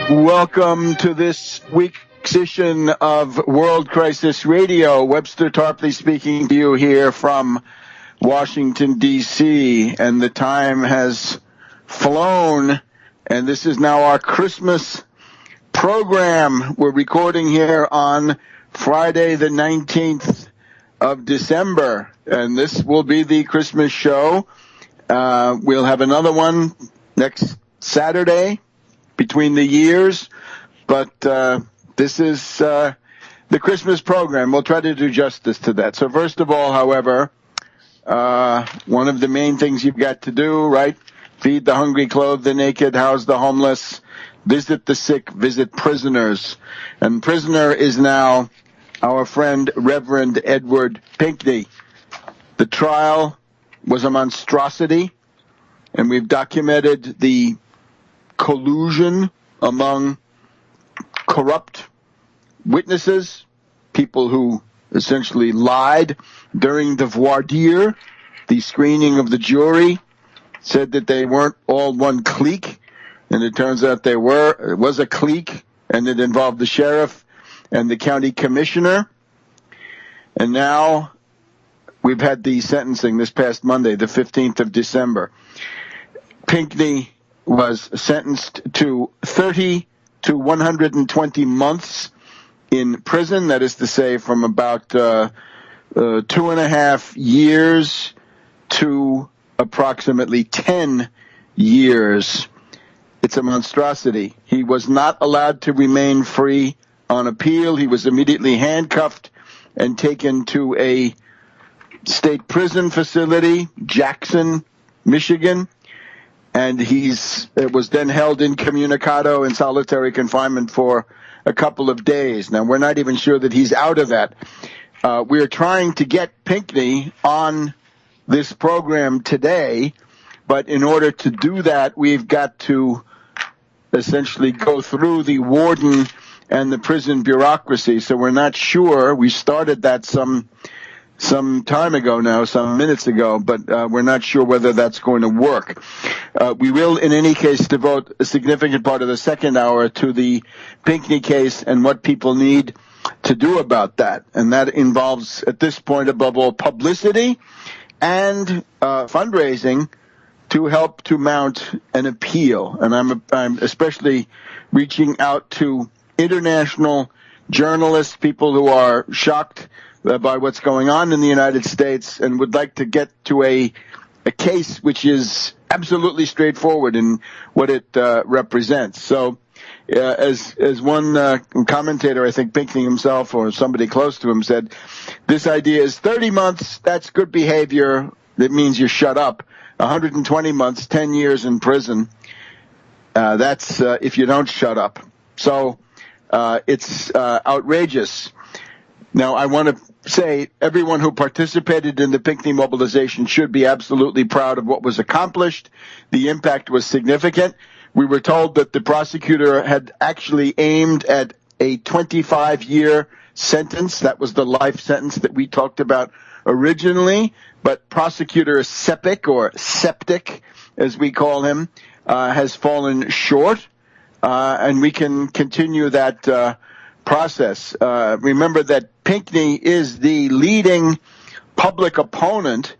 Welcome to this week's edition of World Crisis Radio. Webster Tarpley speaking to you here from Washington, D.C., and the time has flown, and this is now our Christmas program. We're recording here on Friday, the 19th of December, and this will be the Christmas show. We'll have another one next Saturday between the years, but this is the Christmas program. We'll try to do justice to that. So first of all, however, one of the main things you've got to do, right? Feed the hungry, clothe the naked, house the homeless, visit the sick, visit prisoners. And prisoner is now our friend Reverend Edward Pinkney. The trial was a monstrosity, and we've documented the collusion among corrupt witnesses, people who essentially lied during the voir dire, the screening of the jury, said that they weren't all one clique, and it turns out they were. It was a clique, and it involved the sheriff and the county commissioner. And now we've had the sentencing this past Monday, the 15th of December. Pinkney was sentenced to 30 to 120 months in prison. That is to say, from about 2.5 years to approximately 10 years. It's a monstrosity. He was not allowed to remain free on appeal. He was immediately handcuffed and taken to a state prison facility, Jackson, Michigan. And it was then held incommunicado in solitary confinement for a couple of days. Now, we're not even sure that he's out of that. We're trying to get Pinkney on this program today, but in order to do that, we've got to essentially go through the warden and the prison bureaucracy. So we're not sure. We started that some time ago now, some minutes ago, but we're not sure whether that's going to work. We will, in any case, devote a significant part of the second hour to the Pinkney case and what people need to do about that. And that involves, at this point, above all, publicity and fundraising to help to mount an appeal. And I'm especially reaching out to international journalists, people who are shocked by what's going on in the United States and would like to get to a case which is absolutely straightforward in what it represents. So as one commentator, I think Pinkney himself or somebody close to him said, this idea is 30 months, that's good behavior. That means you shut up. 120 months, 10 years in prison, that's if you don't shut up. So it's outrageous. Now, I want to say everyone who participated in the Pinkney mobilization should be absolutely proud of what was accomplished. The impact was significant. We were told that the prosecutor had actually aimed at a 25-year sentence. That was the life sentence that we talked about originally. But prosecutor Sepik, or Septic, as we call him, has fallen short. And we can continue that process. Remember that Pinkney is the leading public opponent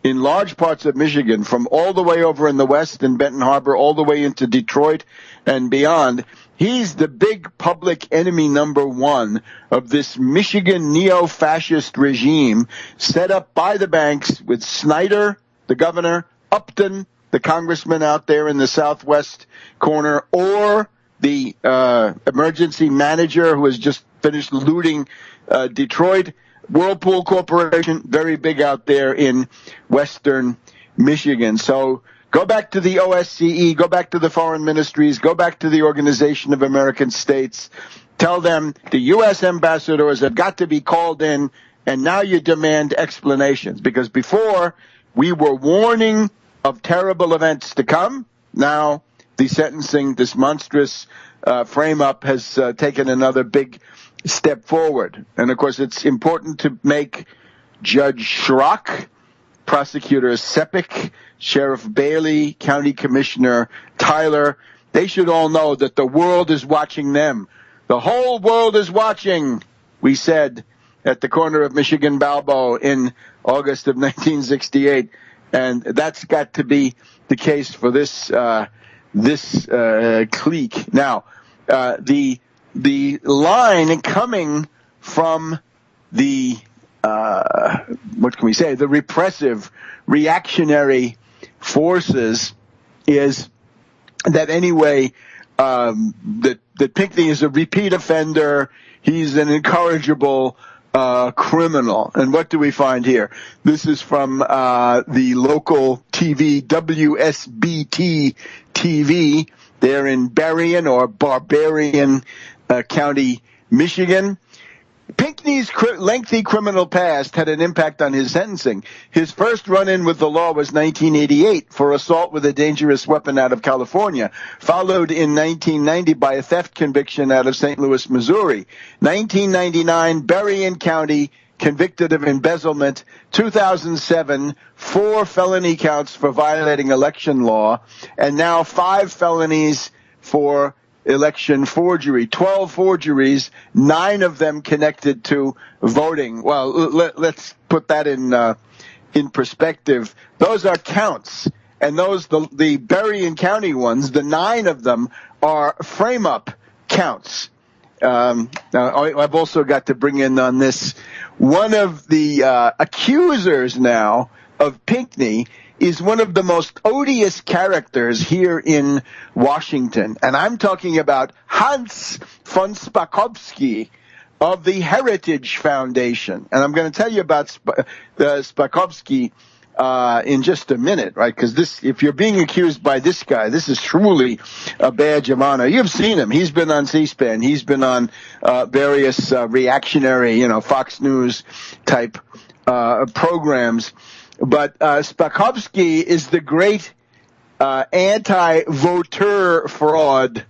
in large parts of Michigan, from all the way over in the west in Benton Harbor, all the way into Detroit and beyond. He's the big public enemy number one of this Michigan neo-fascist regime set up by the banks with Snyder, the governor, Upton, the congressman out there in the southwest corner, or the emergency manager who has just finished looting Detroit, Whirlpool Corporation, very big out there in western Michigan. So go back to the OSCE, go back to the foreign ministries, go back to the Organization of American States. Tell them the U.S. ambassadors have got to be called in, and now you demand explanations. Because before, we were warning of terrible events to come. Now the sentencing, this monstrous frame-up, has taken another big step forward. And, of course, it's important to make Judge Schrock, Prosecutor Sepik, Sheriff Bailey, County Commissioner Tyler, They should all know that the world is watching them. The whole world is watching, we said at the corner of Michigan Balboa in August of 1968. And that's got to be the case for this clique. Now, the line coming from the what can we say? The repressive, reactionary forces is that anyway. That Pinckney is a repeat offender. He's an incorrigible criminal. And what do we find here? This is from the local TV, WSBT TV. They're in Berrien or Barbarian County, Michigan. Pinckney's lengthy criminal past had an impact on his sentencing. His first run-in with the law was 1988 for assault with a dangerous weapon out of California, followed in 1990 by a theft conviction out of St. Louis, Missouri. 1999, Berrien County, convicted of embezzlement. 2007, 4 felony counts for violating election law, and now 5 felonies for election forgery, 12 forgeries, 9 of them connected to voting. Well, let's put that in perspective. Those are counts, and those the Berrien County ones, the 9 of them are frame-up counts. Now, I've also got to bring in on this one of the accusers now of Pinckney is one of the most odious characters here in Washington. And I'm talking about Hans von Spakovsky of the Heritage Foundation. And I'm going to tell you about Spakovsky in just a minute, right? Because if you're being accused by this guy, this is truly a badge of honor. You've seen him. He's been on C-SPAN. He's been on various reactionary, Fox News type programs. But Spakovsky is the great anti-voter fraud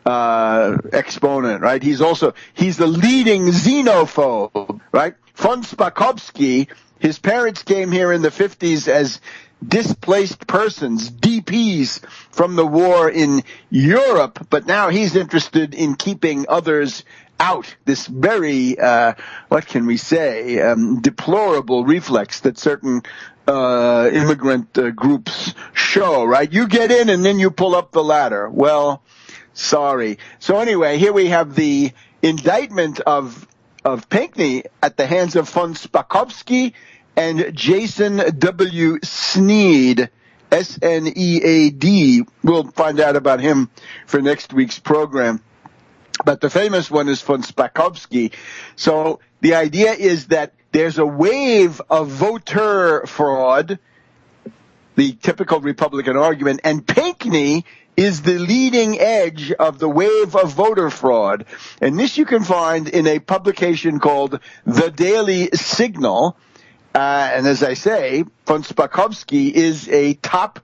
exponent, right? He's the leading xenophobe, right? Von Spakovsky, his parents came here in the 50s as displaced persons, DPs from the war in Europe, but now he's interested in keeping others out. This very, what can we say, deplorable reflex that certain immigrant groups show, right? You get in and then you pull up the ladder. Well, sorry. So anyway, here we have the indictment of Pinckney at the hands of von Spakovsky and Jason W. Snead, S-N-E-A-D. We'll find out about him for next week's program. But the famous one is von Spakovsky. So the idea is that there's a wave of voter fraud, the typical Republican argument, and Pinckney is the leading edge of the wave of voter fraud. And this you can find in a publication called The Daily Signal. And as I say, von Spakovsky is a top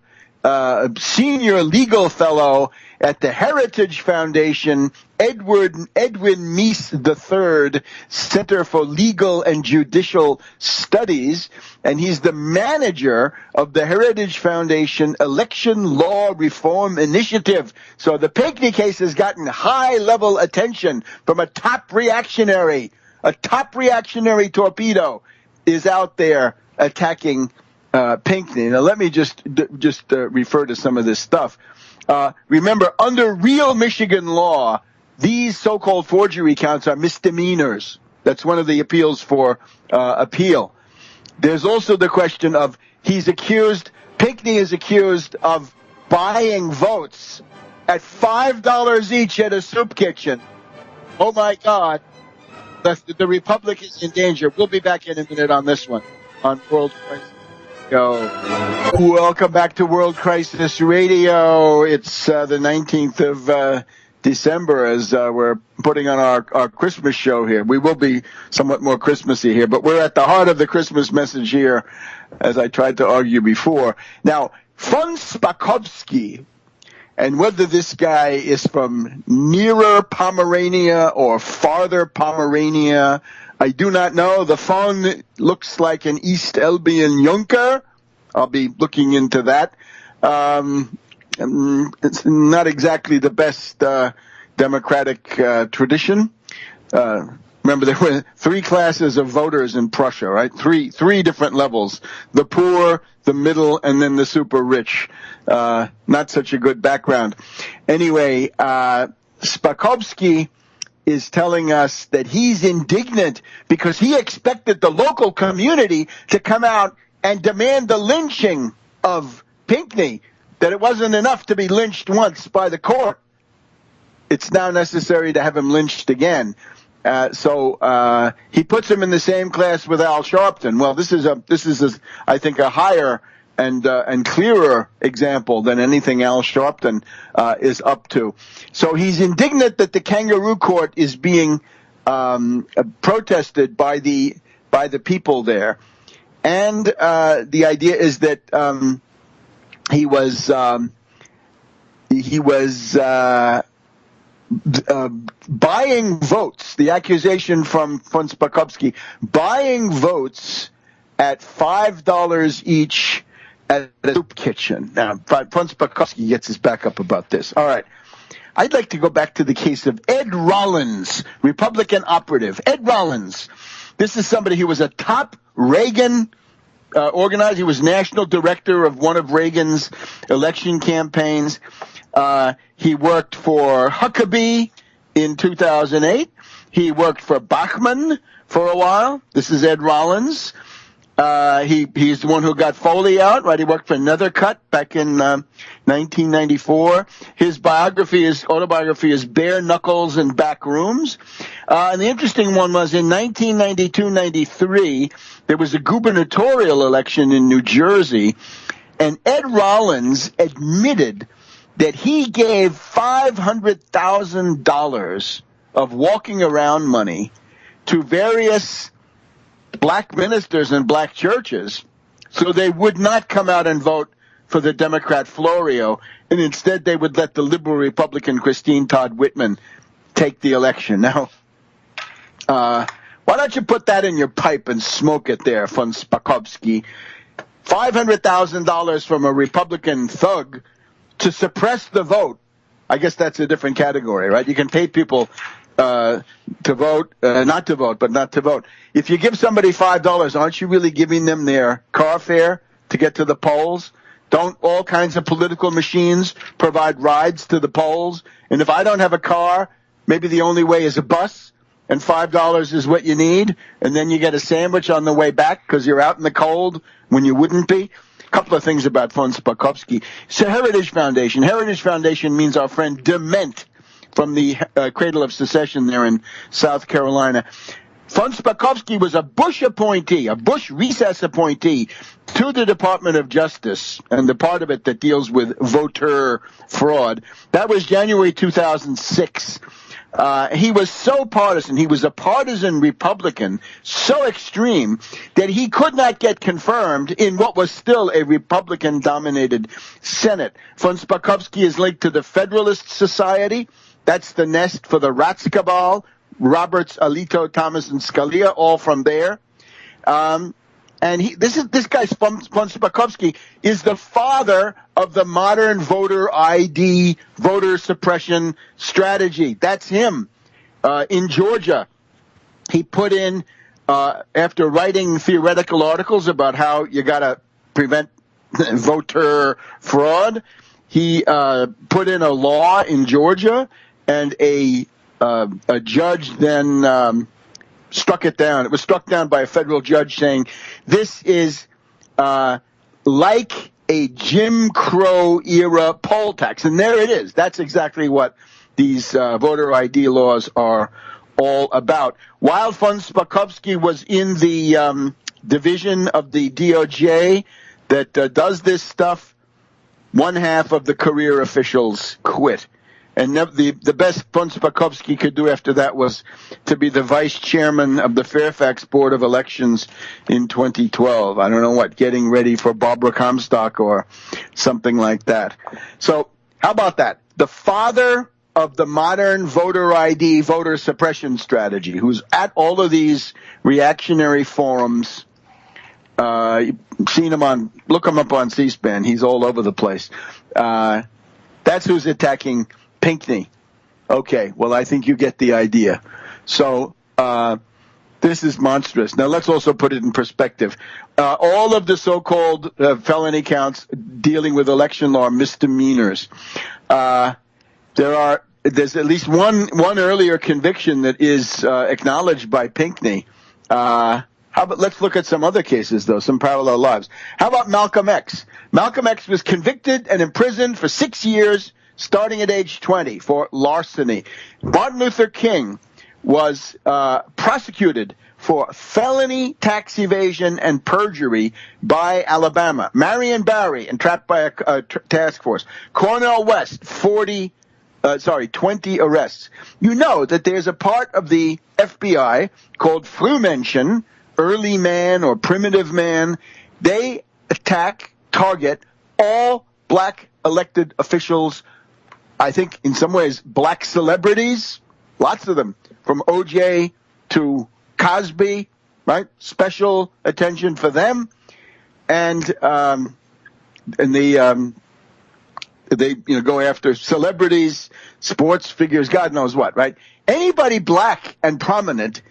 senior legal fellow at the Heritage Foundation, Edwin Meese III Center for Legal and Judicial Studies, and he's the manager of the Heritage Foundation Election Law Reform Initiative. So the Pinckney case has gotten high-level attention from a top reactionary torpedo is out there attacking Pinckney. Now, let me just refer to some of this stuff. Remember, under real Michigan law, these so-called forgery counts are misdemeanors. That's one of the appeals for appeal. There's also the question of Pinckney is accused of buying votes at $5 each at a soup kitchen. Oh, my God. The Republic is in danger. We'll be back in a minute on this one, on World Crisis Radio. Welcome back to World Crisis Radio. It's the 19th of December as we're putting on our Christmas show here. We will be somewhat more Christmassy here, but we're at the heart of the Christmas message here, as I tried to argue before. Now, von Spakovsky, and whether this guy is from nearer Pomerania or farther Pomerania, I do not know. The phone looks like an East Elbian Junker. I'll be looking into that. it's not exactly the best democratic tradition. Remember, there were three classes of voters in Prussia, right? Three different levels: the poor, the middle, and then the super rich. Not such a good background. Anyway, Spakovsky is telling us that he's indignant because he expected the local community to come out and demand the lynching of Pinckney, that it wasn't enough to be lynched once by the court. It's now necessary to have him lynched again. So he puts him in the same class with Al Sharpton. Well, this is I think a higher and clearer example than anything Al Sharpton is up to. So he's indignant that the kangaroo court is being protested by the people there, and the idea is that he was buying votes. The accusation from von Spakovsky, buying votes at $5 each at a soup kitchen. Now, von Spakovsky gets his back up about this. All right. I'd like to go back to the case of Ed Rollins, Republican operative. Ed Rollins. This is somebody who was a top Reagan organizer. He was national director of one of Reagan's election campaigns. He worked for Huckabee in 2008. He worked for Bachmann for a while. This is Ed Rollins. He's the one who got Foley out, right? He worked for Nethercutt back in 1994. His autobiography is Bare Knuckles and Back Rooms. And the interesting one was in 1992-93, there was a gubernatorial election in New Jersey, and Ed Rollins admitted that he gave $500,000 of walking around money to various black ministers and black churches so they would not come out and vote for the Democrat Florio, and instead they would let the liberal Republican Christine Todd Whitman take the election. Now, why don't you put that in your pipe and smoke it there, von Spakovsky? $500,000 from a Republican thug to suppress the vote. I guess that's a different category, right? You can pay people to vote, not to vote, but not to vote. If you give somebody $5, aren't you really giving them their car fare to get to the polls? Don't all kinds of political machines provide rides to the polls? And if I don't have a car, maybe the only way is a bus, and $5 is what you need, and then you get a sandwich on the way back because you're out in the cold when you wouldn't be. A couple of things about von Spakovsky. So Heritage Foundation. Heritage Foundation means our friend Dement from the Cradle of Secession there in South Carolina. Von Spakovsky was a Bush appointee, a Bush recess appointee to the Department of Justice, and the part of it that deals with voter fraud. That was January 2006. He was so partisan. He was a partisan Republican, so extreme that he could not get confirmed in what was still a Republican-dominated Senate. Von Spakovsky is linked to the Federalist Society. That's the nest for the Ratz Cabal, Roberts, Alito, Thomas, and Scalia, all from there. And this guy, von Spakovsky, is the father of the modern voter ID, voter suppression strategy. That's him. In Georgia, he put in, after writing theoretical articles about how you got to prevent voter fraud, he put in a law in Georgia, and a judge then struck it down. It was struck down by a federal judge saying this is like a Jim Crow era poll tax. And there it is. That's exactly what these voter ID laws are all about. While von Spakovsky was in the division of the DOJ that does this stuff, one half of the career officials quit. And the best von Spakovsky could do after that was to be the vice chairman of the Fairfax Board of Elections in 2012. I don't know what, getting ready for Barbara Comstock or something like that. So how about that? The father of the modern voter ID, voter suppression strategy, who's at all of these reactionary forums. You've seen him look him up on C-SPAN. He's all over the place. That's who's attacking Pinckney. Okay, well, I think you get the idea. So this is monstrous. Now, let's also put it in perspective. All of the so-called felony counts dealing with election law are misdemeanors. There's at least one earlier conviction that is acknowledged by Pinckney. Let's look at some other cases, though, some parallel lives. How about Malcolm X? Malcolm X was convicted and imprisoned for 6 years, starting at age 20, for larceny. Martin Luther King was prosecuted for felony tax evasion and perjury by Alabama. Marion Barry, entrapped by a task force. Cornel West, 20 arrests. You know that there's a part of the FBI called Frühmenschen, early man or primitive man. They target all black elected officials, I think in some ways black celebrities, lots of them, from OJ to Cosby, right? Special attention for them. And they go after celebrities, sports figures, God knows what, right? Anybody black and prominent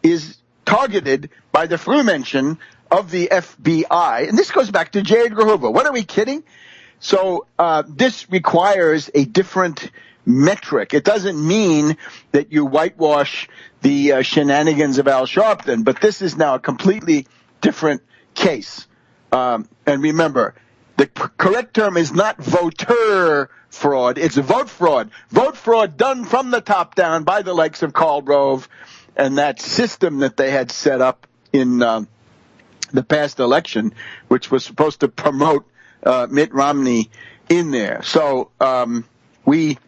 is targeted by the Frühmenschen of the FBI. And this goes back to J. Edgar Hoover. What, are we kidding? So this requires a different metric. It doesn't mean that you whitewash the shenanigans of Al Sharpton, but this is now a completely different case. And remember, the correct term is not voter fraud, it's vote fraud. Vote fraud done from the top down by the likes of Karl Rove and that system that they had set up in the past election, which was supposed to promote Mitt Romney in there. So we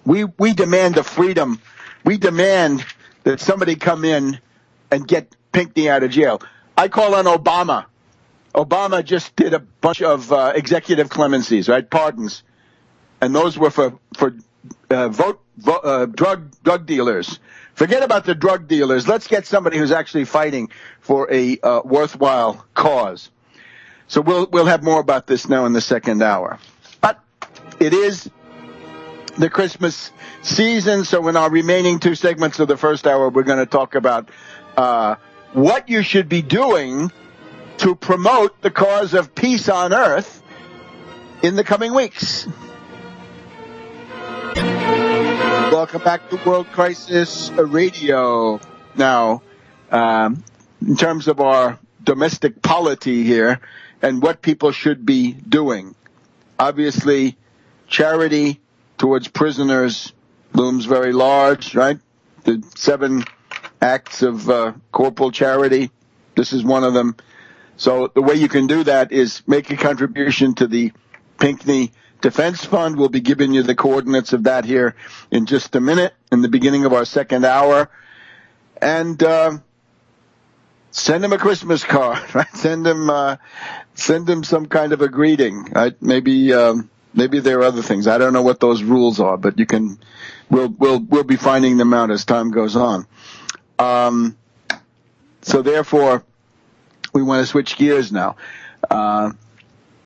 demand the freedom. We demand that somebody come in and get Pinckney out of jail. I call on Obama. Obama just did a bunch of executive clemencies, right? Pardons. And those were for drug dealers. Forget about the drug dealers. Let's get somebody who's actually fighting for a worthwhile cause. So we'll have more about this now in the second hour. But it is the Christmas season, so in our remaining two segments of the first hour, we're going to talk about what you should be doing to promote the cause of peace on earth in the coming weeks. Welcome back to World Crisis Radio. Now, in terms of our domestic polity here and what people should be doing, obviously, charity towards prisoners looms very large, right? The 7 acts of corporal charity, this is one of them. So the way you can do that is make a contribution to the Pinckney Defense Fund. We'll be giving you the coordinates of that here in just a minute, in the beginning of our second hour. And send him a Christmas card, right? Send him some kind of a greeting, right? Maybe there are other things. I don't know what those rules are, but we'll be finding them out as time goes on. So therefore, we want to switch gears now.